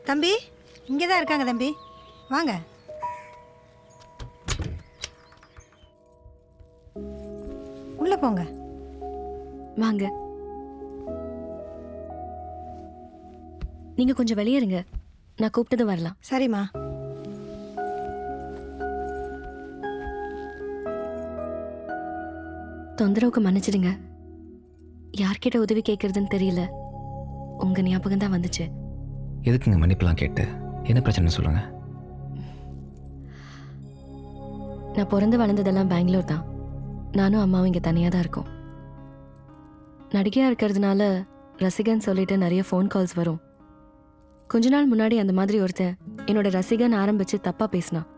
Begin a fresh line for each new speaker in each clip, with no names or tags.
தம்பி இங்கே தான் இருக்காங்க தம்பி, வாங்க. உள்ள போங்க.
வாங்க. நீங்க கொஞ்சம் வெளியே இருங்க, நான் கூப்பிட்டது வரலாம்.
சரிம்மா.
தொந்தரவுக்கு மன்னிச்சிடுங்க. யார்கிட்ட உதவி கேட்கறதுன்னு தெரியல, உங்க ஞாபகம் தான் வந்துச்சு.
எதுக்குங்க மன்னிப்பெல்லாம் கேட்டு? என்ன பிரச்சனை சொல்லுங்க.
நான் பிறந்து வளர்ந்ததெல்லாம் பெங்களூர் தான். நானும் அம்மாவும் இங்கே தனியாக தான் இருக்கோம். நடிகையாக இருக்கிறதுனால ரசிகன் சொல்லிட்டு நிறைய ஃபோன் கால்ஸ் வரும். கொஞ்ச நாள் முன்னாடி அந்த மாதிரி ஒருத்தன் என்னோட ரசிகன் ஆரம்பித்து தப்பாக பேசினான்.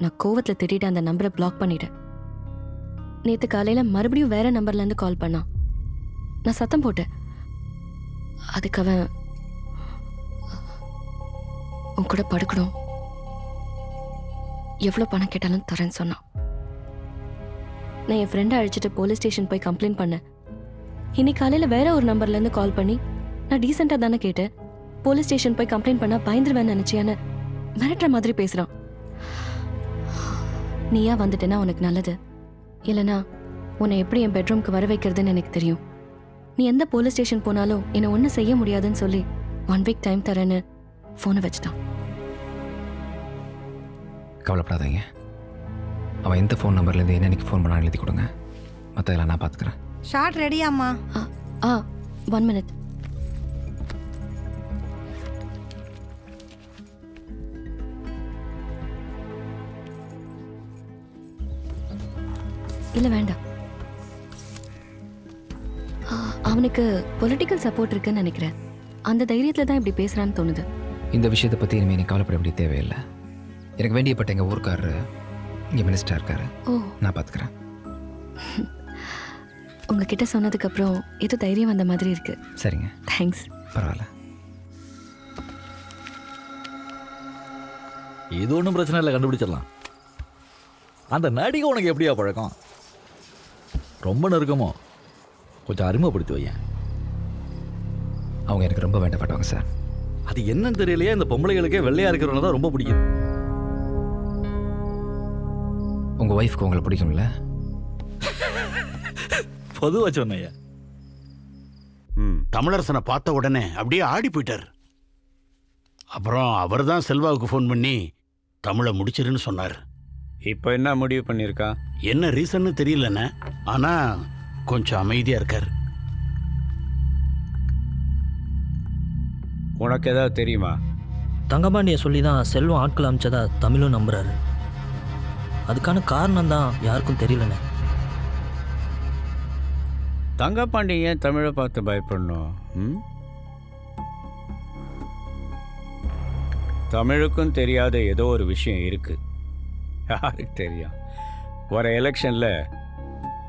நான் கோவத்தில் திட்டிட்டு அந்த நம்பரை பிளாக் பண்ணிட்டேன். நேற்று காலையில் மறுபடியும் வேற நம்பர்லேருந்து கால் பண்ணான். நான் சத்தம் போட்டேன். அதுக்கு அவன் உன் கூட படுக்கணும், எவ்வளோ பணம் கேட்டாலும் தரேன்னு சொன்னான். நான் என் ஃப்ரெண்டை அழைச்சிட்டு போலீஸ் ஸ்டேஷன் போய் கம்ப்ளைண்ட் பண்ணேன். இன்னைக்கு காலையில் வேற ஒரு நம்பர்லேருந்து கால் பண்ணி, நான் டீசெண்டாக தானே கேட்டேன், போலீஸ் ஸ்டேஷன் போய் கம்ப்ளைண்ட் பண்ணால் பயந்துருவேன்னு நினச்சியான்னு மிரட்டுற மாதிரி பேசுகிறான். நீயா வந்துட்டேன்னா உனக்கு நல்லது, இல்லைனா உன்னை எப்படி என் பெட்ரூம்க்கு வர வைக்கிறதுன்னு எனக்கு தெரியும். நீ எந்த போலீஸ் ஸ்டேஷன் போனாலும் என்னை ஒன்றும் செய்ய முடியாதுன்னு சொல்லி 1 வீக் டைம் தரேன்னு ஃபோனை வச்சுட்டான்.
கவலைப்படாதீங்க. அவன் எந்த ஃபோன் நம்பர்லேருந்து என்னன்னைக்கு ஃபோன் பண்ணான்னு எழுதி கொடுங்க, மற்றதெல்லாம் நான் பார்த்துக்கிறேன்.
ஷார்ட் ரெடியாம்மா?
1 மினிட். இல்லை வேண்டாம். அவனுக்கு பொலிட்டிக்கல் சப்போர்ட் இருக்குன்னு நினைக்கிறேன். அந்த தைரியத்தில் தான் இப்படி பேசுகிறான்னு தோணுது.
இந்த விஷயத்தை பற்றி இனிமேல் எனக்கு கவலைப்பட வேண்டிய தேவையில்லை. எனக்கு வேண்டியப்பட்ட எங்கள் ஊருக்காரரு இங்கே மினிஸ்டராக இருக்காரு. நான் பார்த்துக்கிறேன்.
உங்ககிட்ட சொன்னதுக்கப்புறம் ஏதோ தைரியம் வந்த மாதிரி இருக்கு.
சரிங்க,
தேங்க்ஸ்.
பரவாயில்ல.
இது ஒன்றும் பிரச்சனை இல்லை, கண்டுபிடிச்சிடலாம். அந்த நடிகை உனக்கு எப்படியா பழக்கம்? ரொம்ப நெருக்கமோ? கொஞ்சம் அறிமுகப்படுத்தி வையேன்.
அவங்க எனக்கு ரொம்ப வேண்டப்பட்டவங்க சார்.
அது என்னன்னு தெரியலையே, இந்த பொம்பளைகளுக்கே வெள்ளையா இருக்கிறவங்க தான் ரொம்ப பிடிக்கும்.
உங்கள் ஒய்ஃப்க்கு உங்களை பிடிக்கும்ல?
பொதுவாக சொன்னையா?
தமிழரசனை பார்த்த உடனே அப்படியே ஆடி போயிட்டார். அப்புறம் அவர் தான் செல்வாவுக்கு ஃபோன் பண்ணி தமிழை முடிச்சிருன்னு சொன்னார்.
இப்போ என்ன முடிவு பண்ணியிருக்கா?
என்ன ரீசன்னு தெரியலண்ணே, ஆனால் கொஞ்சம் அமைதியாக இருக்கார்.
உனக்கு ஏதாவது தெரியுமா?
தங்கபாண்டியை சொல்லி தான் செல்வம் ஆட்கள் அமைச்சதா தமிழும் நம்புறாரு. அதுக்கான காரணம் தான் யாருக்கும் தெரியலண்ணே.
தங்கப்பாண்டி ஏன் தமிழை பார்த்து பயப்படணும்? தமிழுக்கும் தெரியாத ஏதோ ஒரு விஷயம் இருக்கு. யாருக்கு தெரியும்? வர எலெக்ஷனில்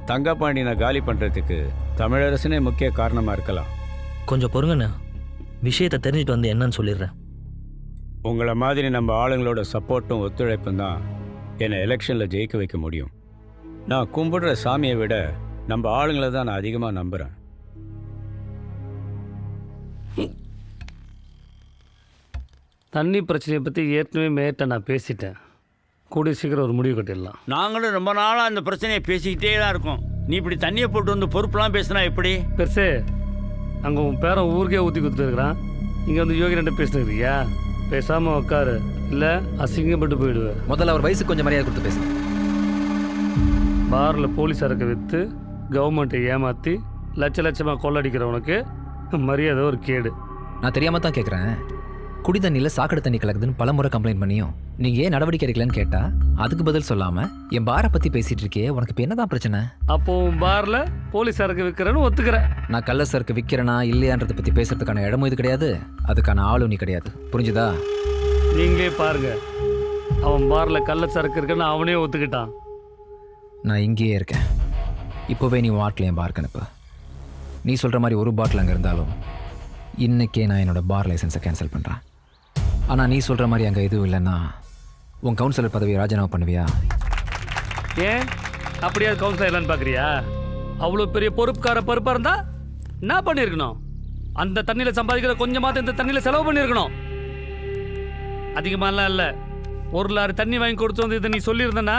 தங்கப்பாண்டியனை காலி பண்ணுறதுக்கு தமிழரசனே முக்கிய காரணமாக இருக்கலாம்.
கொஞ்சம் பொறுங்கண்ணே, விஷயத்தை தெரிஞ்சுட்டு வந்து என்னன்னு சொல்லிடுறேன்.
உங்களை மாதிரி நம்ம ஆளுங்களோட சப்போர்ட்டும் ஒத்துழைப்பும் தான் என்னை எலெக்ஷனில் ஜெயிக்க வைக்க முடியும். நான் கும்பிடுற சாமியை விட நம்ம ஆளுங்களை தான் நான் அதிகமாக நம்புகிறேன்.
தண்ணி பிரச்சனையை பற்றி ஏற்கனவே மேட்ட நான் பேசிட்டேன். கூடிய சீக்கிரம் ஒரு முடிவு கட்டிடலாம்.
நாங்களும் ரொம்ப நாளாக அந்த பிரச்சனையை பேசிக்கிட்டே தான் இருக்கோம். நீ இப்படி தண்ணியை போட்டு வந்து பொறுப்புலாம் பேசினா எப்படி?
பெருசே, அங்கே உன் பேரன் ஊருக்கே ஊற்றி கொடுத்துட்டு இருக்கிறான். இங்கே வந்து யோகி ரெண்டு பேசுனுக்கிறியா? பேசாமல் உட்காரு, இல்லை அசிங்கப்பட்டு போயிடுவேன்.
முதல்ல அவர் வயசுக்கு கொஞ்சம் மரியாதை கொடுத்து பேசுங்க.
பாரில் போலீஸ் சரக்கு விற்று கவர்மெண்ட்டை ஏமாற்றி லட்சமாக கொள்ளடிக்கிறவனுக்கு மரியாதை ஒரு கேடு.
நான் தெரியாமல் தான் கேட்குறேன். குடி தண்ணியில் சாக்கடை தண்ணி கலக்குதுன்னு பல முறை கம்ப்ளைண்ட் பண்ணியும் நீங்கள் ஏன் நடவடிக்கை எடுக்கலன்னு கேட்டால் அதுக்கு பதில் சொல்லாமல் என் பாரை பற்றி பேசிகிட்டு இருக்கே, உனக்கு இப்போ என்னதான் பிரச்சனை?
அப்போ உன் பாரில் போலீஸ் சரக்கு விற்கிறேன்னு ஒத்துக்கிறேன்.
நான் கள்ள சரக்கு விற்கிறேனா இல்லையான்றதை பற்றி பேசுறதுக்கான இடமும் இது கிடையாது, அதுக்கான ஆளும் நீ கிடையாது. புரிஞ்சுதா?
நீங்களே பாருங்க, அவன் பாரில் கள்ள சரக்கு இருக்குன்னு அவனே ஒத்துக்கிட்டான்.
நான் இங்கேயே இருக்கேன். இப்போவே நீ வாட்டில் என் பார்க்கு அனுப்பு. நீ சொல்கிற மாதிரி ஒரு பாட்டில் அங்கே இருந்தாலும் இன்றைக்கே நான் என்னோடய பார் லைசன்ஸை கேன்சல் பண்ணுறேன். ஆனால் நீ சொல்கிற மாதிரி அங்கே எதுவும் இல்லைன்னா உன் கவுன்சிலர் பதவியை ராஜினாமா பண்ணுவியா?
ஏன் அப்படியா? கவுன்சிலர் இல்லைன்னு பார்க்குறியா? அவ்வளோ பெரிய பொறுப்புக்கார பருப்பாக இருந்தா என்ன பண்ணியிருக்கணும்? அந்த தண்ணியில் சம்பாதிக்கிற கொஞ்சமாவது இந்த தண்ணியில் செலவு பண்ணியிருக்கணும். அதிகமாகலாம் இல்லை, 1 லாரி தண்ணி வாங்கி கொடுத்து வந்து இதை நீ சொல்லியிருந்தனா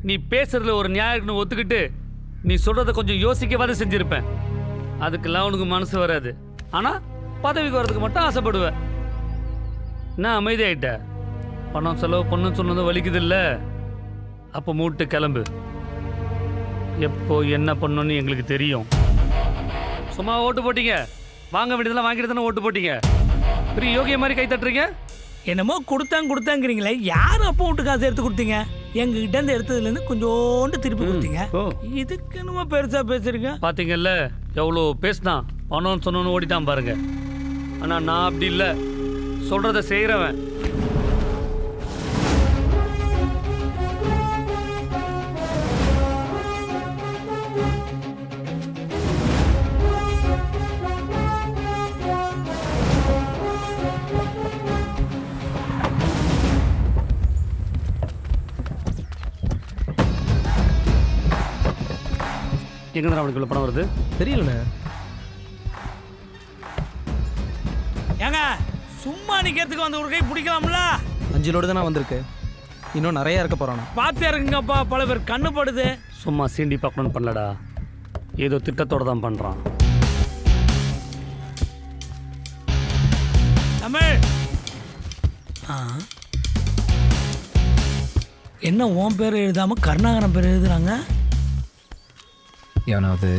நீ பேசுறதுல ஒரு நியாயம் இருக்குன்னு ஒத்துக்கிட்டு நீ சொல்கிறத கொஞ்சம் யோசிக்கவாத செஞ்சுருப்பேன். அதுக்கெல்லாம் உனக்கு மனசு வராது. ஆனால் பதவிக்கு வர்றதுக்கு மட்டும் ஆசைப்படுவேன். நான் அமைதியாயிட்ட. பணம் செலவு பண்ணணும்னு சொன்னதும் வலிக்குது இல்லை? அப்போ மூட்டு கிளம்பு. எப்போ என்ன பண்ணணும்னு எங்களுக்கு தெரியும். சும்மா ஓட்டு போட்டீங்க, வாங்க வேண்டியதெல்லாம் வாங்கிட்டு தானே ஓட்டு போட்டீங்க. பெரிய யோகிய மாதிரி கை தட்டுறீங்க.
என்னமோ கொடுத்தாங்கிறீங்களே, யார் அப்போ விட்டு காசு எடுத்து கொடுத்தீங்க? எங்ககிட்ட இருந்து எடுத்ததுலேருந்து கொஞ்சோண்டு திருப்பி கொடுத்தீங்க. இதுக்கு என்னமோ பெருசா பேசுறீங்க.
பார்த்தீங்கல்ல எவ்வளோ பேசினா, பணம்னு சொன்னோன்னு ஓடிட்டான் பாருங்க. ஆனால் நான் அப்படி இல்லை, சொல்கிறத செய்கிறவன். எங்கே அவனுக்கு இவ்வளோ பணம் வருது
தெரியலண்ணே.
ஏங்க சும்மா நிக்கிறதுக்கு வந்து ஒரு கை பிடிக்கலாம்ல?
5 லோடு தானே வந்திருக்கு, இன்னும் நிறைய இருக்க போறானா.
பார்த்து இறங்குங்கப்பா, பல பேர் கண்ணு படுது.
சும்மா சீண்டி பார்க்கணும்னு பண்ணலடா, ஏதோ திட்டத்தோடு தான் பண்ணுறான்.
தமிழ் என்ன உன் பேர் எழுதாம கருணாகரன் பேர் எழுதுறாங்க?
எவனாவது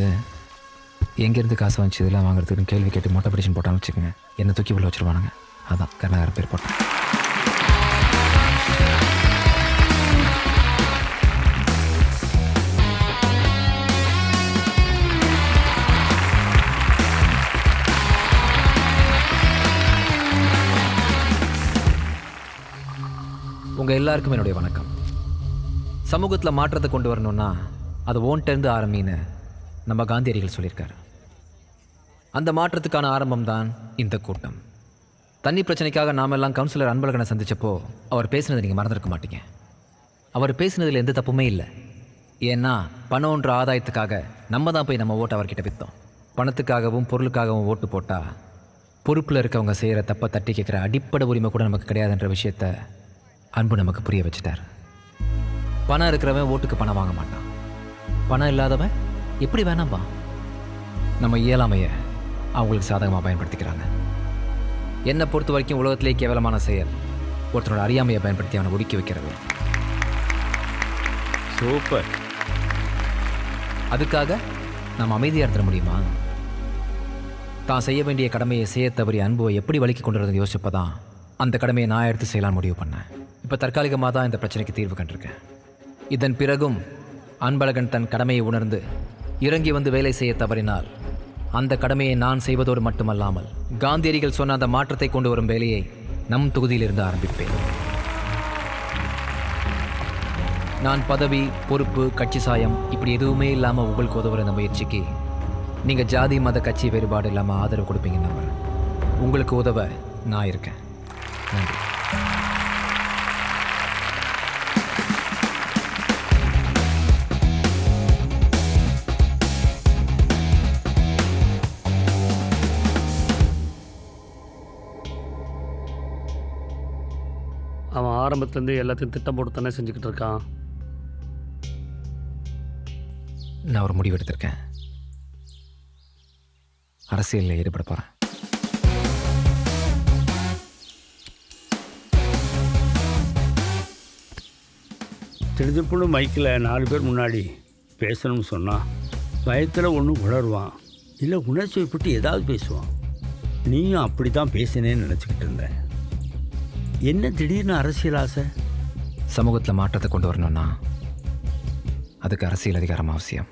எங்கேருந்து காசு வந்துச்சு இதெல்லாம் வாங்குறதுக்குன்னு கேள்வி கேட்டு மொட்டை பிடிஷன் போட்டான்னு வச்சுக்கோங்க, என்னை தூக்கி உள்ள வச்சுருவானுங்க. அதான் கருணாகரன் பேர் போட்டேன். உங்கள் எல்லாருக்கும் என்னுடைய வணக்கம். சமூகத்தில் மாற்றத்தை கொண்டு வரணும்னா அது ஓன்ட்டேருந்து ஆரம்பின்னு நம்ம காந்தியடிகள் சொல்லியிருக்காரு. அந்த மாற்றத்துக்கான ஆரம்பம் தான் இந்த கூட்டம். தண்ணி பிரச்சனைக்காக நாமெல்லாம் கவுன்சிலர் அன்பழகனை சந்தித்தப்போ அவர் பேசினதை நீங்கள் மறந்துருக்க மாட்டீங்க. அவர் பேசினதில் எந்த தப்புமே இல்லை. ஏன்னா பணம்ன்ற ஆதாயத்துக்காக நம்ம தான் போய் நம்ம ஓட்டை அவர்கிட்ட விற்றோம். பணத்துக்காகவும் பொருளுக்காகவும் ஓட்டு போட்டால் பொறுப்பில் இருக்கவங்க செய்கிற தப்பை தட்டி கேட்குற அடிப்படை உரிமை கூட நமக்கு கிடையாதுன்ற விஷயத்த அன்பு நமக்கு புரிய வச்சுட்டார். பணம் இருக்கிறவன் ஓட்டுக்கு பணம் வாங்க மாட்டான், பணம் இல்லாதவன் எப்படி வேணாம்பா. நம்ம இயலாமையை அவங்களுக்கு சாதகமாக பயன்படுத்திக்கிறாங்க. என்னை பொறுத்த வரைக்கும் உலகத்திலே கேவலமான செயல் ஒருத்தனோட அறியாமையை பயன்படுத்தி அவனை ஒடுக்கி வைக்கிறது.
சூப்பர்.
அதுக்காக நம்ம அமைதியாக இருந்துட முடியுமா? தான் செய்ய வேண்டிய கடமையை செய்ய தவறி அன்புவை எப்படி வலிக்கு கொண்டு வரது யோசிச்சப்போ தான் அந்த கடமையை நான் எடுத்து செய்யலாம்னு முடிவு பண்ணேன். இப்போ தற்காலிகமாக தான் இந்த பிரச்சனைக்கு தீர்வு கண்டிருக்கேன். இதன் பிறகும் அன்பழகன் தன் கடமையை உணர்ந்து இறங்கி வந்து வேலை செய்ய தவறினால் அந்த கடமையை நான் செய்வதோடு மட்டுமல்லாமல் காந்தியடிகள் சொன்ன அந்த மாற்றத்தை கொண்டு வரும் வேலையை நம் தொகுதியிலிருந்து ஆரம்பிப்பேன். நான் பதவி, பொறுப்பு, கட்சி சாயம் இப்படி எதுவுமே இல்லாமல் உங்களுக்கு உதவுற இந்த முயற்சிக்கு நீங்கள் ஜாதி மத கட்சி வேறுபாடு இல்லாமல் ஆதரவு கொடுப்பீங்கன்னு நம்புறேன். உங்களுக்கு உதவ நான் இருக்கேன். நன்றி.
அவன் ஆரம்பத்துலேருந்து எல்லாத்தையும் திட்டம் போட்டு தானே செஞ்சுக்கிட்டு இருக்கான்.
நான் ஒரு முடிவு எடுத்திருக்கேன். அரசியலில் ஈடுபட போகிறேன்.
திருப்பூர் மைக்கில் 4 பேர் முன்னாடி பேசணும்னு சொன்னால் பயத்தில் ஒன்று உணர்வான், இல்லை உணர்ச்சி வைப்பட்டு ஏதாவது பேசுவான். நீயும் அப்படி தான் பேசினேன்னு நினச்சிக்கிட்டு இருந்தேன். என்ன திடீர்னு அரசியல் ஆசை?
சமூகத்தில் மாற்றத்தை கொண்டு வரணும்னா அதுக்கு அரசியல் அதிகாரம் அவசியம்.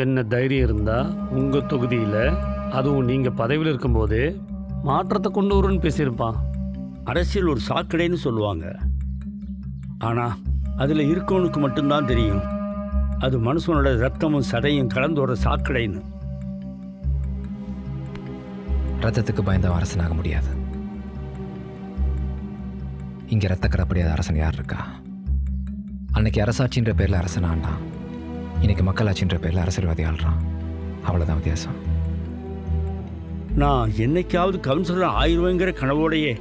என்ன தைரியம் இருந்தால் உங்கள் தொகுதியில், அதுவும் நீங்கள் பதவியில் இருக்கும்போது மாற்றத்தை கொண்டு வரும்னு பேசியிருப்பான்.
அரசியல் ஒரு சாக்கடைன்னு சொல்லுவாங்க. ஆனால் அதில் இருக்கவனுக்கு மட்டும்தான் தெரியும் அது மனுஷனோட ரத்தமும் சதையும் கலந்து வர சாக்கடைன்னு.
ரத்தத்துக்கு பயந்தவன் அரசனாக முடியாது. இங்கே ரத்த கரப்படியாத அரசன் யார் இருக்கா? அன்னைக்கு அரசாட்சின்ற பேரில் அரசன் ஆண்டான், இன்னைக்கு மக்களாட்சின்ற பேரில் அரசியல்வாதி ஆள்றான். அவ்வளோதான் வித்தியாசம்.
நான் என்னைக்காவது கவுன்சிலர் ஆயிடுவேங்கிற கனவோடையே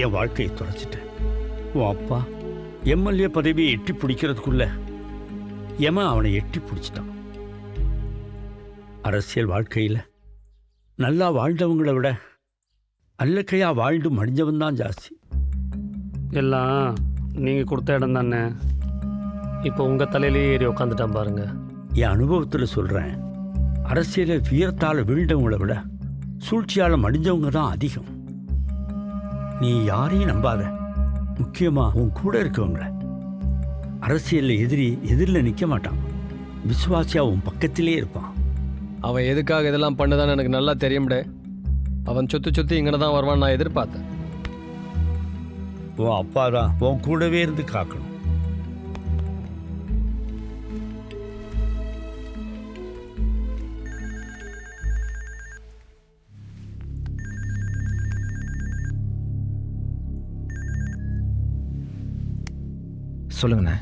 என் வாழ்க்கையை தொலைச்சிட்டேன். உன் அப்பா எம்எல்ஏ பதவியை எட்டி பிடிக்கிறதுக்குள்ள எமன் அவனை எட்டி பிடிச்சிட்டான். அரசியல் வாழ்க்கையில் நல்லா வாழ்ந்தவங்களை விட அல்லக்கையா வாழ்ந்து மடிஞ்சவன் தான் ஜாஸ்தி.
எல்லாம் நீங்கள் கொடுத்த இடம் தானே, இப்போ உங்கள் தலையிலேயே ஏறி உட்காந்துட்டான் பாருங்க.
என் அனுபவத்தில் சொல்கிறேன், அரசியலில் வீரத்தால் வீழ்ந்தவங்களை விட சூழ்ச்சியால் மடிஞ்சவங்க தான் அதிகம். நீ யாரையும் நம்பாத, முக்கியமாக உன் கூட இருக்கவங்கள. அரசியலில் எதிரில் நிற்க மாட்டான், விசுவாசியாக உன் பக்கத்திலே இருப்பான்.
அவன் எதுக்காக இதெல்லாம் பண்ணுதான்னு எனக்கு நல்லா தெரியும்டே. அவன் சுற்றி இங்கே தான் வருவான்னு நான் எதிர்பார்த்தேன்.
உன் அப்பா தான் உன் கூடவே இருந்து காக்கணும்.
சொல்லுங்கண்ணே.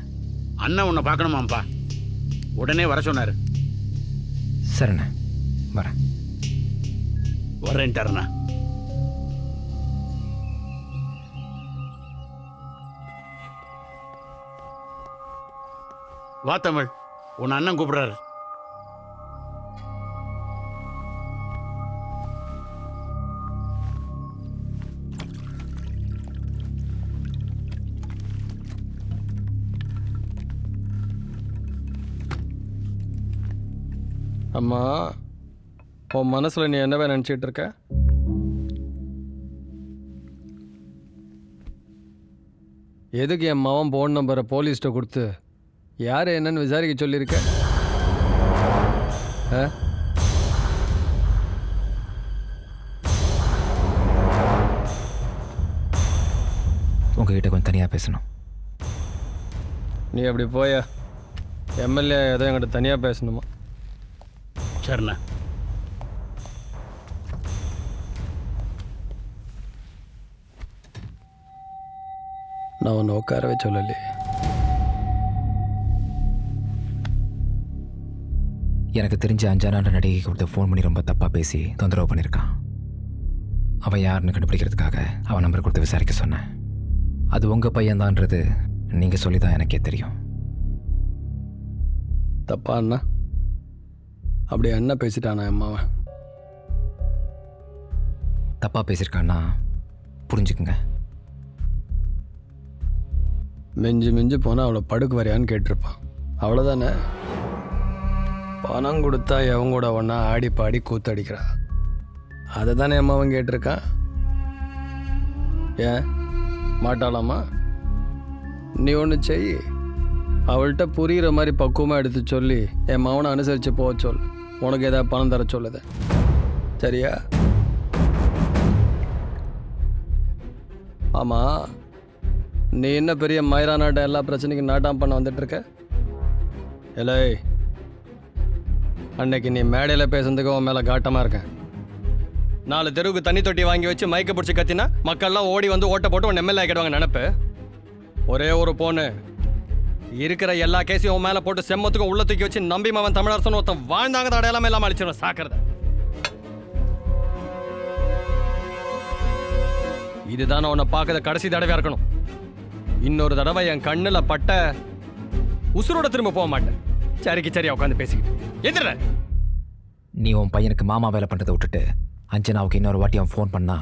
அண்ணன் உன்னை பார்க்கணுமாப்பா, உடனே வர சொன்னார்.
சரிண்ணே, வரேன்.
வரேன்ட்டாருண்ணா. வா தமிழ், உன் அண்ணன் கூப்பிடுறாரு.
அம்மா, உன் மனசில் நீ என்னவே நினச்சிட்டு இருக்க? எதுக்கு என் மவன் ஃபோன் நம்பரை போலீஸ்கிட்ட கொடுத்து யார் என்னன்னு விசாரிக்க சொல்லியிருக்க?
உங்ககிட்ட கொஞ்சம் தனியாக பேசணும்.
நீ அப்படி போய எம்எல்ஏ ஏதோ என்கிட்ட தனியாக பேசணுமா?
சரிண்ணா.
நான் உன்னை உட்காரவே சொல்லலையே.
எனக்கு தெரிஞ்ச அஞ்சானான்ற நடிகை கொடுத்த ஃபோன் பண்ணி ரொம்ப தப்பாக பேசி தொந்தரவு பண்ணியிருக்கான். அவன் யாருன்னு கண்டுபிடிக்கிறதுக்காக அவன் நம்பர் கொடுத்து விசாரிக்க சொன்னேன். அது உங்கள் பையன்தான்றது நீங்கள் சொல்லி தான் எனக்கே தெரியும்.
தப்பா அண்ணா? அப்படி என்ன பேசிட்டானா அம்மாவன்?
தப்பாக பேசியிருக்கான்னா புரிஞ்சுக்குங்க.
மிஞ்சு போனால் அவளை படுக்கு வரையான்னு கேட்டிருப்பான், அவ்வளோதானே. பணம் கொடுத்தா எவங்க கூட ஒன்றா ஆடி பாடி கூத்தடிக்கிறா, அதை தானே அம்மாவன் கேட்டிருக்கான். ஏன் மாட்டாளாமா? நீ ஒன்று செய், அவள்கிட்ட புரிகிற மாதிரி பக்குவமாக எடுத்து சொல்லி என் மவனை அனுசரித்து போக சொல். உனக்கு ஏதாவது பணம் தர சொல்லுது, சரியா? ஆமாம், நீ என்ன பெரிய மயிரா நாட்டம் எல்லா பிரச்சனைக்கும் நாட்டாம் பண்ண வந்துட்டுருக்க? இல்லை, அன்னைக்கு நீ மேடையில் பேசுறதுக்கு உன் மேலே காட்டமாக இருக்கேன். 4 தெருவுக்கு தண்ணி தொட்டி வாங்கி வச்சு மைக்க பிடிச்சி கத்தினா மக்கள்லாம் ஓடி வந்து ஓட்ட போட்டு உன் எம்எல்ஏ ஆக்கிடுவாங்க நினப்பு. ஒரே ஒரு பொண்ணு இருக்கிற எல்லா கேஸையும் உன் மேலே போட்டு செம்மத்துக்கும் உள்ள தூக்கி வச்சு நம்பி மவன் தமிழரசன் ஒருத்தன் வாழ்ந்தாங்க தடையெல்லாமே எல்லாம் அழிச்சிடும் சாக்கிறத. இதுதானே உன்னை பார்க்கற கடைசி தடவையாக இருக்கணும். இன்னொரு தடவை என் கண்ணில் பட்ட உசுரோட திரும்ப போக மாட்டேன். சரிக்கு சரியா உட்காந்து பேசிக்கிட்டு எதிர.
நீ உன் பையனுக்கு மாமா வேலை பண்ணுறதை விட்டுட்டு அஞ்சனாவுக்கு இன்னொரு வாட்டி அவன் ஃபோன் பண்ணா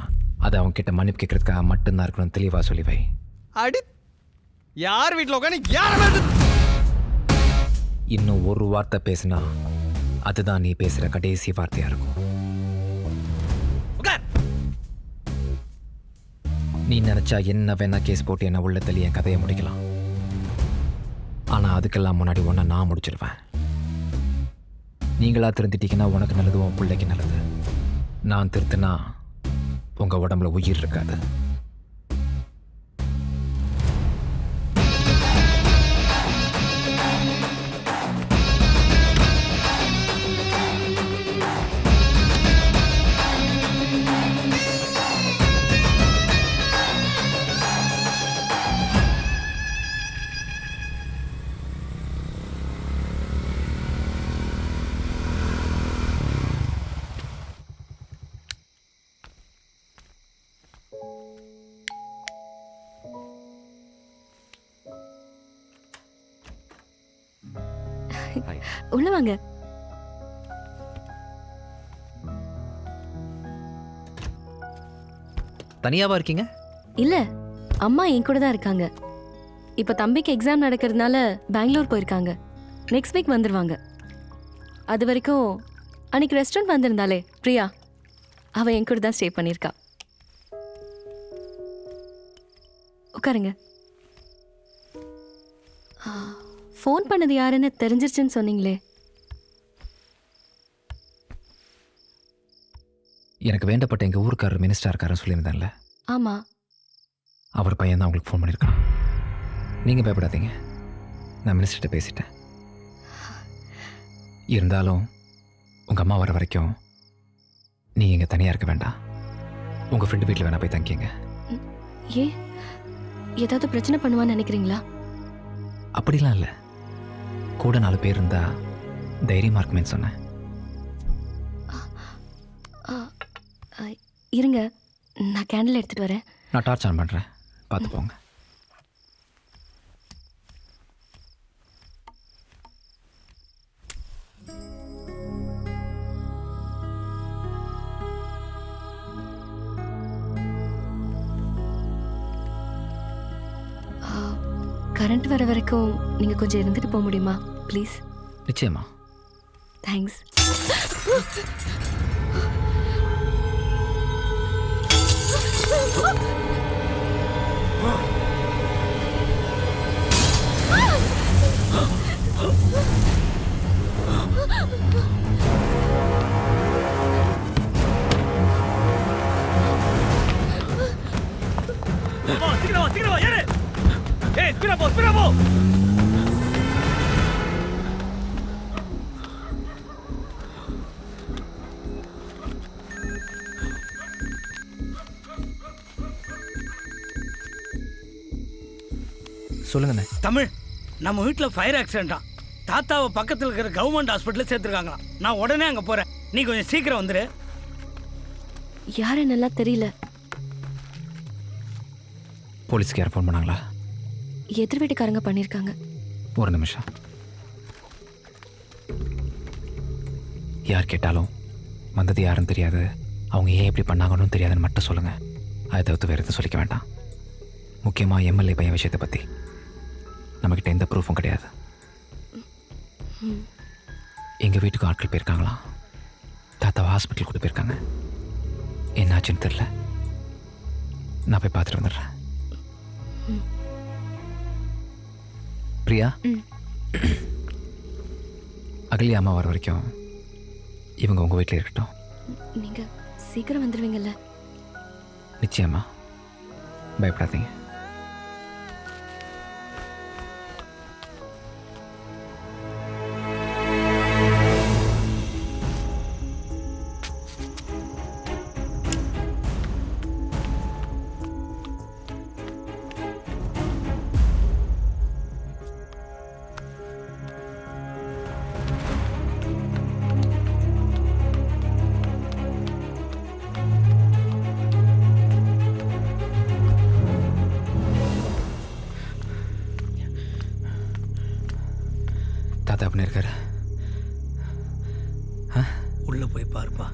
அதை அவன் கிட்ட மன்னிப்பு கேட்கறதுக்காக மட்டும்தான் இருக்கணும். தெளிவாக சொல்லி வை.
அடி, யார் வீட்டில் உட்காந்து யார்
இன்னும் ஒரு வார்த்தை பேசினா அதுதான் நீ பேசுகிற கடைசி வார்த்தையாக இருக்கும். நீ நினச்சா என்ன வேணா கேஸ் போட்டு என்ன உள்ள தள்ளி என் கதையை முடிக்கலாம். ஆனால் அதுக்கெல்லாம் முன்னாடி ஒன்றை நான் முடிச்சிடுவேன். நீங்களா திருந்திட்டீங்கன்னா உனக்கு நல்லது, உன் பிள்ளைக்கு நல்லது. நான் திருத்தினா உங்கள் உடம்புல உயிர் இருக்காது.
உள்ள வாங்க.
தனியாவா இருக்கீங்க?
இல்ல, அம்மா என் கூட தான் இருக்காங்க. இப்ப தம்பிக்கு எக்ஸாம் நடக்கிறதுனால பெங்களூர் போயிருக்காங்க. நெக்ஸ்ட் வீக் வந்துருவாங்க. அது வரைக்கும் அன்னைக்கு ரெஸ்டாரண்ட் வந்திருந்தாலே பிரியா, அவ என் கூட தான் ஸ்டே பண்ணியிருக்கா. உட்காருங்க. ஃபோன் பண்ணது யாருன்னு தெரிஞ்சிருச்சுன்னு சொன்னீங்களே.
எனக்கு வேண்டப்பட்ட எங்கள் ஊருக்காரர் மினிஸ்டர் இருக்காருன்னு சொல்லியிருந்தேன்ல,
ஆமா.
அவர் பையன் தான் உங்களுக்கு ஃபோன் பண்ணியிருக்கான். நீங்கள் பயப்படாதீங்க, நான் மினிஸ்டர்கிட்ட பேசிட்டேன். இருந்தாலும் உங்கள் அம்மா வர வரைக்கும் நீங்கள் இங்கே தனியாக இருக்க வேண்டாம். உங்கள் ஃப்ரெண்டு வீட்டில் வேணா போய் தங்கிங்க.
ஏ, ஏதாவது பிரச்சனை பண்ணுவான்னு நினைக்கிறீங்களா?
அப்படிலாம் இல்லை, கூட 4 பேர் இருந்தால் தைரியமாக இருக்குமேன்னு சொன்னேன்.
இருங்க, நான் கேண்டில் எடுத்துட்டு வரேன்.
நான் டார்ச் ஆன் பண்ணுறேன், பார்த்து போங்க.
கரண்ட் வர வரைக்கும் நீங்க கொஞ்சம் இருந்துட்டு போக முடியுமா ப்ளீஸ்?
நிச்சயமா.
தேங்க்ஸ்.
சீக்கிரம் வா, ஏறு. ஏய், ஸ்பீடா போ.
சொல்லுங்கண்ணே.
தமிழ், நம்ம வீட்டில் ஃபயர் ஆக்சிடென்ட்டா. தாத்தாவை பக்கத்தில் இருக்கிற கவர்மெண்ட் ஹாஸ்பிட்டலில் சேர்த்துருக்காங்களாம். நான் உடனே அங்கே போகிறேன். நீ கொஞ்சம் சீக்கிரம் வந்துடு.
யாரு நல்லா தெரியல.
போலீஸ்க்கு யார் ஃபோன் பண்ணாங்களா?
எதிர் வீட்டுக்காரங்க பண்ணியிருக்காங்க.
ஒரு நிமிஷம். யார் கேட்டாலும் வந்தது யாருன்னு தெரியாது, அவங்க ஏன் இப்படி பண்ணாங்கன்னு தெரியாதுன்னு மட்டும் சொல்லுங்கள். அதை தவிர்த்து வேறு எதுவும் சொல்லிக்க வேண்டாம். முக்கியமாக எம்எல்ஏ பையன் விஷயத்தை பற்றி நம்மக்கிட்ட எந்த ப்ரூஃபும் கிடையாது. எங்கள் வீட்டுக்கு ஆட்கள் போயிருக்காங்களாம். தாத்தாவை ஹாஸ்பிட்டல் கூட்டு போயிருக்காங்க. என்னாச்சுன்னு தெரில. நான் போய் பார்த்துட்டு வந்துடுறேன். பிரியா, அகல்யா அம்மா வர வரைக்கும் இவங்க உங்கள் வீட்டில் இருக்கட்டும்.
நீங்க சீக்கிரம் வந்துடுவீங்கல்ல?
நிச்சயமா, பயப்படாதீங்க. தாத்தா அப்படி இருக்காரு.
உள்ள போய் பாருப்பா.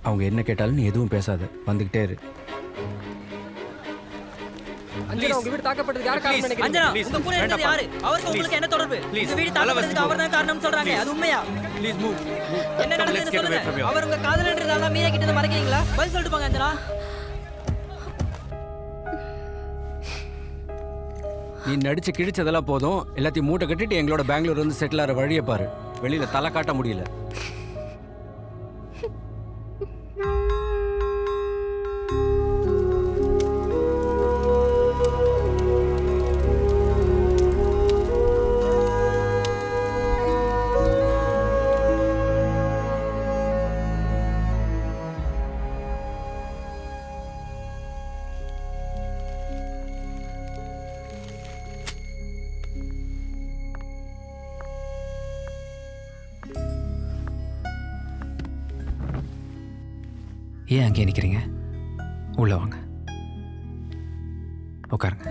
அவங்க என்ன கேட்டாலும் நீ எதுவும் பேசாத, வந்துகிட்டே இரு.
அஞ்சனா, உங்க வீடு தாக்கப்பட்டதுக்கு யார் காரணம் நினைக்கிறீங்க?
அஞ்சனா, உங்க கூட இருந்தது யாரு? அவருக்கு உங்களுக்கு என்ன தொடர்பு? இந்த வீடு தாக்கப்பட்டதுக்கு அவர்தான் காரணம்னு சொல்றாங்க. அது உண்மையா?
Please move.
என்ன நடந்ததுன்னு சொல்லுங்க. அவர் உங்க காதலன்றதால மீரா கிட்ட மறைக்கிறீங்களா? பதில் சொல்லிட்டு போங்க அஞ்சனா.
நீ நடிச்சு கிழிச்சதெல்லாம் போதும், எல்லாத்தையும் மூட்டை கட்டிட்டு எங்களோட பெங்களூர் வந்து செட்டில் ஆகிற வழியை பாரு. வெளியில தலை காட்ட முடியல.
ஏன் அங்கேயே நிற்கிறீங்க? உள்ள வாங்க, உட்காருங்க.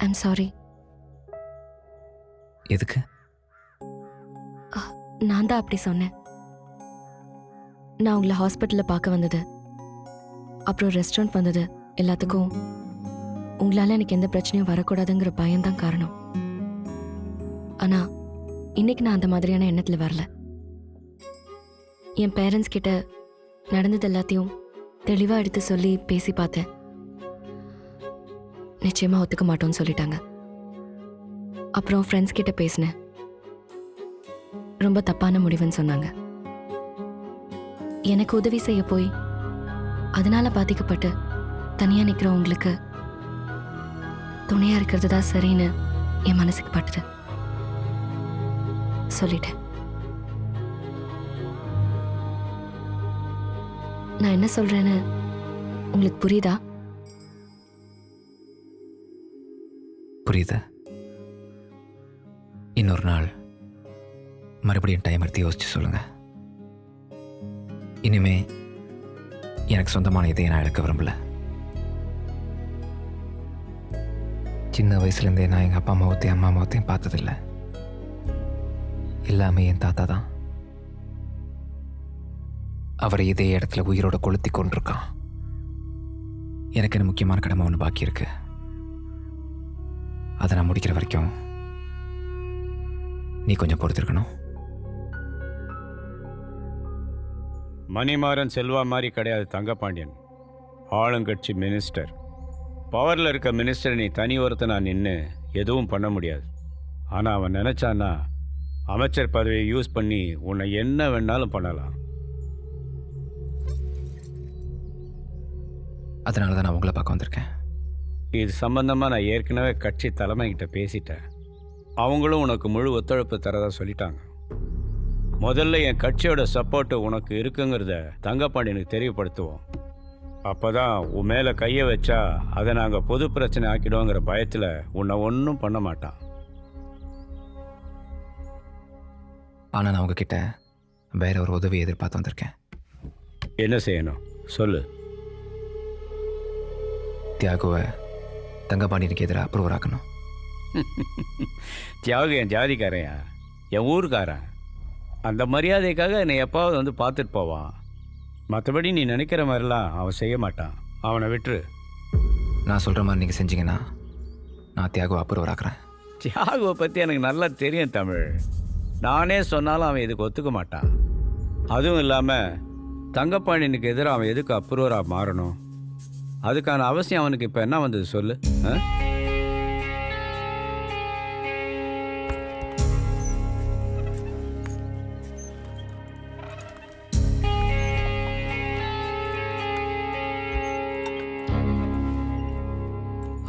I'm sorry.
எதுக்கு?
நான் தான் அப்படி சொன்னேன். நான் உங்களை ஹாஸ்பிட்டலில் பார்க்க வந்தது, அப்புறம் ரெஸ்டாரண்ட் வந்தது, எல்லாத்துக்கும் உங்களால் எனக்கு எந்த பிரச்சனையும் வரக்கூடாதுங்கிற பயம்தான் காரணம். ஆனால் இன்னைக்கு நான் அந்த மாதிரியான எண்ணத்தில் வரல. என் பேரண்ட்ஸ் கிட்ட நடந்தது எல்லாத்தையும் தெளிவாக எடுத்து சொல்லி பேசி பார்த்தேன். நிச்சயமாக ஒத்துக்க மாட்டோம்னு சொல்லிட்டாங்க. அப்புறம் ஃப்ரெண்ட்ஸ் கிட்ட பேசினேன். ரொம்ப தப்பான முடிவுன்னு சொன்னாங்க. எனக்கு உதவி செய்ய போய் அதனால பாதிக்கப்பட்டு தனியாக நிற்கிற உங்களுக்கு துணையாக இருக்கிறது தான் சரின்னு என் மனசுக்கு பட்டுது. சொல்லிட்டேன். நான் என்ன சொல்றேன்னு உங்களுக்கு புரியுதா?
புரியுது. இன்னொரு நாள் மறுபடியும் டைம் எடுத்து யோசிச்சு சொல்லுங்க. இனிமே எனக்கு சொந்தமான இதையை நான் இழக்க விரும்பல. சின்ன வயசுலேருந்தே நான் எங்கள் அப்பா அம்மாவத்தையும் அம்மா அம்மாவத்தையும் பார்த்ததில்லை. எல்லாமே என் தாத்தா தான். அவரை இதே இடத்துல உயிரோட கொளுத்தி கொண்டிருக்கான். எனக்கு என்ன முக்கியமான கடமை ஒன்று பாக்கி இருக்கு. அதை நான் முடிக்கிற வரைக்கும் நீ கொஞ்சம் பொறுத்திருக்கணும்.
மணிமாறன் செல்வா மாதிரி கிடையாது தங்கபாண்டியன். ஆளுங்கட்சி மினிஸ்டர். பவரில் இருக்க மினிஸ்டர் நீ தனி ஒருத்தனா நின்று எதுவும் பண்ண முடியாது. ஆனால் அவன் நினச்சான்னா அமைச்சர் பதவியை யூஸ் பண்ணி உன்னை என்ன வேணாலும் பண்ணலாம்.
அதனால தான் நான் உங்களை பார்க்க வந்திருக்கேன்.
இது சம்பந்தமாக நான் ஏற்கனவே கட்சி தலைமைகிட்ட பேசிட்டேன். அவங்களும் உனக்கு முழு ஒத்துழைப்பு தரதா சொல்லிட்டாங்க. முதல்ல என் கட்சியோட சப்போர்ட்டு உனக்கு இருக்குங்கிறத தங்கப்பாண்டியனுக்கு தெரியப்படுத்துவோம். அப்போ தான் உன் மேலே கையை வச்சா அதை நாங்கள் பொது பிரச்சனை ஆக்கிடுவோங்கிற பயத்தில் உன்னை ஒன்றும் பண்ண மாட்டான்.
ஆனால் நான் உங்ககிட்ட வேற ஒரு உதவி எதிர்பார்த்து வந்திருக்கேன்.
என்ன செய்யணும் சொல்லு.
தியாகுவை தங்கபாண்டியனுக்கு எதிராக அப்ரூவர் ஆக்கணும்.
தியாகு என் ஜாதிக்காரையா, என் ஊருக்காரன். அந்த மரியாதைக்காக என்னை எப்பாவது வந்து பார்த்துட்டு போவான். மற்றபடி நீ நினைக்கிற மாதிரிலாம் அவன் செய்ய மாட்டான். அவனை விட்டுரு.
நான் சொல்கிற மாதிரி நீங்கள் செஞ்சீங்கன்னா நான் தியாகுவை அப்ரூவர் ஆக்குறேன்.
தியாகுவை பற்றி எனக்கு நல்லா தெரியும் தமிழ். நானே சொன்னாலும் அவன் இதுக்கு ஒத்துக்க மாட்டான். அதுவும் இல்லாமல் தங்கப்பாண்டியனுக்கு எதிராக அவன் எதுக்கு அப்ரூவராக மாறணும்? அதுக்கான அவசியம் அவனுக்கு இப்போ என்ன வந்தது சொல்லு.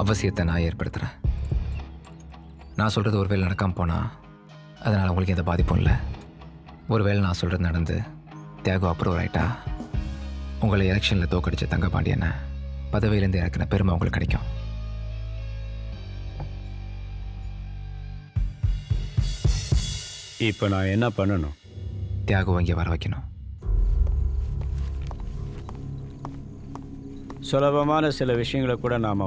அவசியத்தை நான் ஏற்படுத்துகிறேன். நான் சொல்கிறது ஒருவேளை நடக்காமல் போனால் அதனால் உங்களுக்கு எந்த பாதிப்பும் இல்லை. ஒருவேளை நான் சொல்கிறது நடந்து தியாகு அப்ரூவர் ஆகிட்டா உங்களை எலெக்ஷனில் தோக்கடிச்ச தங்கபாண்டியனை பதவியிலேருந்து இறக்குன பெருமை உங்களுக்கு கிடைக்கும்.
இப்போ நான் என்ன பண்ணணும்?
தியாகுவை இங்கே வர வைக்கணும்.
சுலபமான சில விஷயங்களை கூட நாம்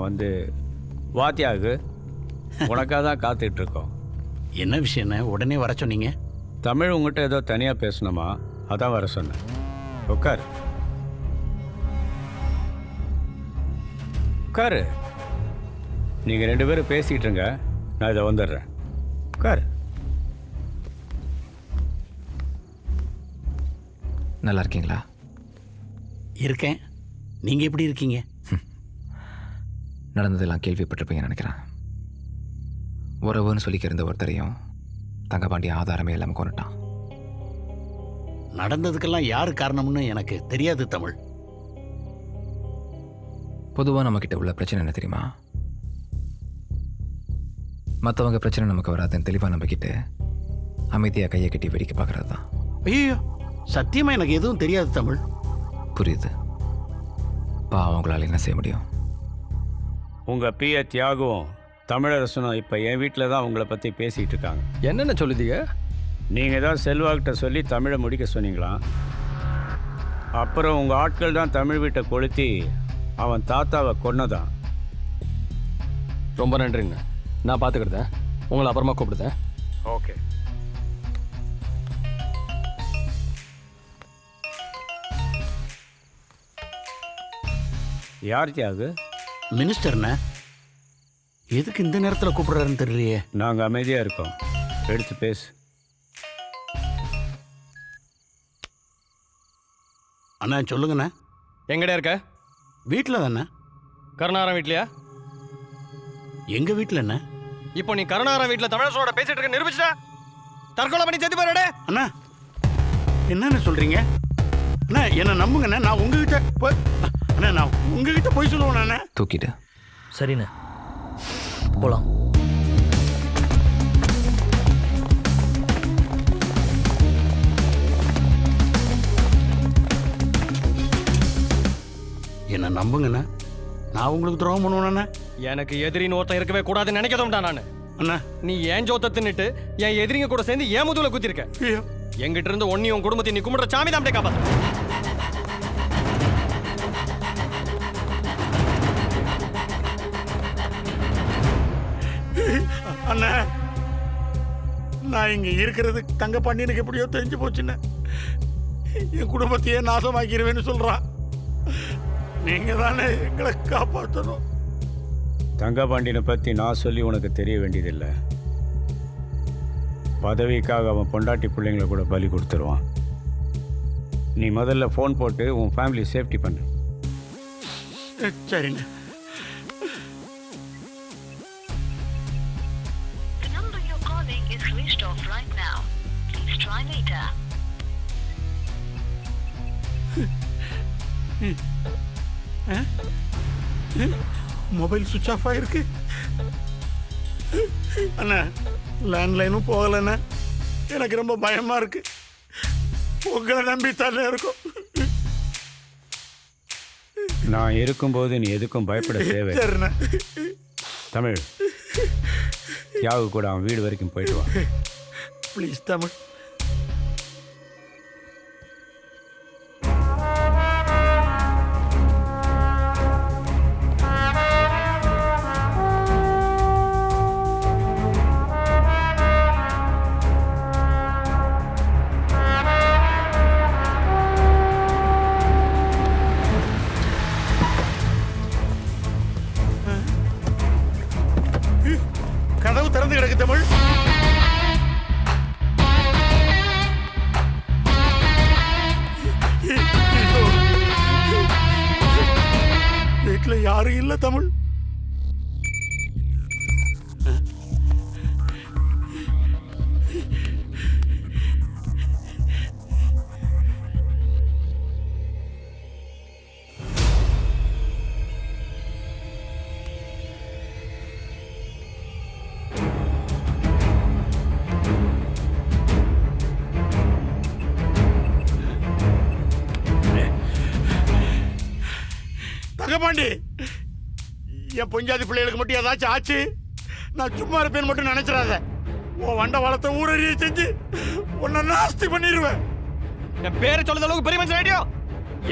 வா தியாகு, உனக்காக தான் காத்துட்ருக்கோம்.
என்ன விஷயம்னா உடனே வர சொன்னீங்க?
தமிழ் உங்கள்கிட்ட ஏதோ தனியாக பேசணுமா, அதான் வர சொன்னேன். உட்காரு உட்காரு. நீங்கள் 2 பேரும் பேசிகிட்டு இருங்க, நான் இதை வந்துடுறேன். உட்கார்.
நல்லா இருக்கீங்களா?
இருக்கேன். நீங்க எப்படி இருக்கீங்க?
நடந்ததெல்லாம் கேள்விப்பட்டிருப்பீங்கன்னு நினைக்கிறேன். உறவுன்னு சொல்லிக்க இருந்த ஒருத்தரையும் தங்கபாண்டி ஆதாரமே இல்லாமல் கொண்டுட்டான்.
நடந்ததுக்கெல்லாம் யாரு காரணம்னு எனக்கு தெரியாது தமிழ்.
பொதுவாக நம்மக்கிட்ட உள்ள பிரச்சனை என்ன தெரியுமா? மற்றவங்க பிரச்சனை நமக்கு வராதுன்னு தெளிவாக நம்பிக்கிட்டு அமைதியாக கையை கட்டி வேடிக்கை பார்க்கறது தான்.
ஐயோ, சத்தியமா எனக்கு எதுவும் தெரியாது தமிழ்.
புரியுது. அவங்களால என்ன செய்ய முடியும்?
உங்கள் பிஏ தியாகவும் தமிழரசனும் இப்போ என் வீட்டில் தான் உங்களை பற்றி பேசிகிட்டு இருக்காங்க.
என்னென்ன சொல்லுதீங்க?
நீங்கள் தான் செல்வாக்கிட்ட சொல்லி தமிழை முடிக்க சொன்னீங்களா? அப்புறம் உங்கள் ஆட்கள் தான் தமிழ் வீட்டை கொளுத்தி அவன் தாத்தாவை கொன்னதான்.
ரொம்ப நன்றிங்க. நான் பார்த்துக்கிட்டேன். உங்களை அப்புறமா கூப்பிடுதேன்.
ஓகே. யார் தியாகு?
மினிஸ்டர்ண்ணே. எதுக்கு இந்த நேரத்தில் கூப்பிடுறாருன்னு தெரியலையே.
நாங்கள் அமைதியாக இருக்கோம். எடுத்து பேசு.
அண்ணா சொல்லுங்கண்ணே.
எங்கடா இருக்க?
வீட்டில் தானே.
கருணாரம் வீட்லையா?
எங்க வீட்டில் என்ன?
இப்போ நீ கருணாரம் வீட்டில் தமிழரசனோட பேசிட்டு இருக்க நிரூபிச்சுட்டா? தற்கொலை பண்ணி செத்து போயிடே.
அண்ணா என்னன்னு சொல்றீங்க? அண்ணா என்ன நம்புங்கண்ணே. நான் உங்ககிட்ட அண்ணா நான் உங்ககிட்ட போய் சொல்லுவேன். அண்ணா
தூக்கிட்டு.
சரிண்ணே, போகலாம்.
என்ன நம்புங்கண்ணா. நான் உங்களுக்கு துரோகம் பண்ணுவேண்ணா.
எனக்கு எதிரின்னு ஒருத்தன் இருக்கவே கூடாதுன்னு நினைக்கதும்டா நான்.
அண்ணா
நீ ஏன் ஜோத்த தின்னுட்டு என் எதிரிங்க கூட சேர்ந்து ஏன் முதுகுல குத்திருக்க?
ஐயோ,
எங்கிட்ட இருந்து ஒன்னையும் உன் குடும்பத்தை நீ கும்பிடுற சாமி தான் காப்பாத்து.
அண்ணா நான் இங்க இருக்கிறது தங்கப்பாண்டியனுக்கு எப்படியோ தெரிஞ்சு போச்சுண்ணே. என் குடும்பத்தையே நாசமாக்கிடுவேன்னு சொல்றான். நீங்க தானே எங்களை காப்பாற்றணும்.
தங்கபாண்டியனை பற்றி நான் சொல்லி உனக்கு தெரிய வேண்டியதில்லை. பதவிக்காக அவன் பொண்டாட்டி பிள்ளைங்களை கூட பலி கொடுத்துருவான். நீ முதல்ல ஃபோன் போட்டு உன் ஃபேமிலி சேஃப்டி பண்ணு.
சரிண்ணே. மொபைல் சுவிட்ச் ஆஃப் ஆயிருக்கு. அண்ணா லேண்ட்லைனும் போகலண்ணா. எனக்கு ரொம்ப பயமா இருக்கு. உங்களை நம்பி தானே இருக்கும்.
நான் இருக்கும்போது நீ எதுக்கும் பயப்பட தேவை.
சரிண்ணா.
தமிழ், தியாகு கூட அவன் வீடு வரைக்கும் போயிட்டு வா.
ப்ளீஸ் தமிழ். கதவு திறந்து கிடக்கு தமிழ். வீட்டுல யாரும் இல்ல தமிழ். தங்கபாண்டி, என் பொஞ்சாதி பிள்ளைகளுக்கு மட்டும் ஏதாச்சும் ஆச்சு நான் சும்மா இருப்பேன்னு மட்டும் நினைச்சிடாத. உன் வண்ட வளத்தை ஊரறிய செஞ்சு உன்னை நாஸ்தி பண்ணிடுவேன்.
என் பேரை சொல்லுற அளவுக்கு பெரிய மனுஷன் ஐடியா.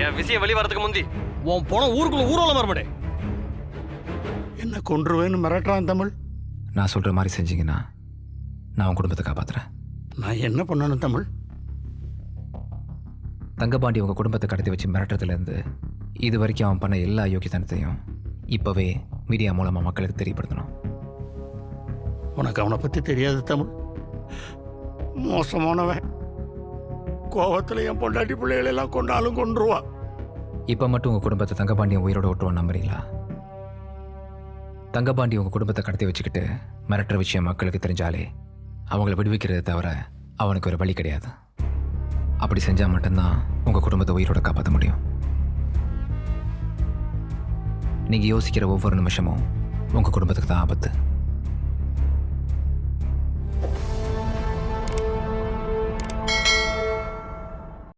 என் விஷயம் வெளியே வரதுக்கு முந்தி உன் போன ஊருக்குள்ள ஊரோல வரமாட்டே.
என்ன கொன்றுவேன்னு மிரட்டுறான் தமிழ்.
நான் சொல்கிற மாதிரி செஞ்சீங்கன்னா நான் உன் குடும்பத்தை காப்பாற்றுறேன்.
நான் என்ன பண்ணணும் தமிழ்?
தங்கபாண்டி உங்கள் குடும்பத்தை கடத்தி வச்சு மிரட்டுறதுலேருந்து இது வரைக்கும் அவன் பண்ண எல்லா யோக்கியத்தனத்தையும் இப்போவே மீடியா மூலமாக மக்களுக்கு தெரியப்படுத்தணும்.
உனக்கு அவனை பற்றி தெரியாது தமிழ். மோசமானவன். கோவத்தில் என் பொண்டாட்டி பிள்ளைகளெல்லாம் கொண்டாலும் கொன்றுவான்.
இப்போ மட்டும் உங்கள் குடும்பத்தை தங்கபாண்டியன் உயிரோட ஓட்டுவான் நம்புறீங்களா? தங்கபாண்டி உங்கள் குடும்பத்தை கடத்தி வச்சுக்கிட்டு மிரட்டுற விஷயம் மக்களுக்கு தெரிஞ்சாலே அவங்கள விடுவிக்கிறத தவிர அவனுக்கு ஒரு வழி கிடையாது. அப்படி செஞ்சால் மட்டும்தான் உங்கள் குடும்பத்தை உயிரோட காப்பாற்ற முடியும். நீங்கள் யோசிக்கிற ஒவ்வொரு நிமிஷமும் உங்கள் குடும்பத்துக்கு தான் ஆபத்து.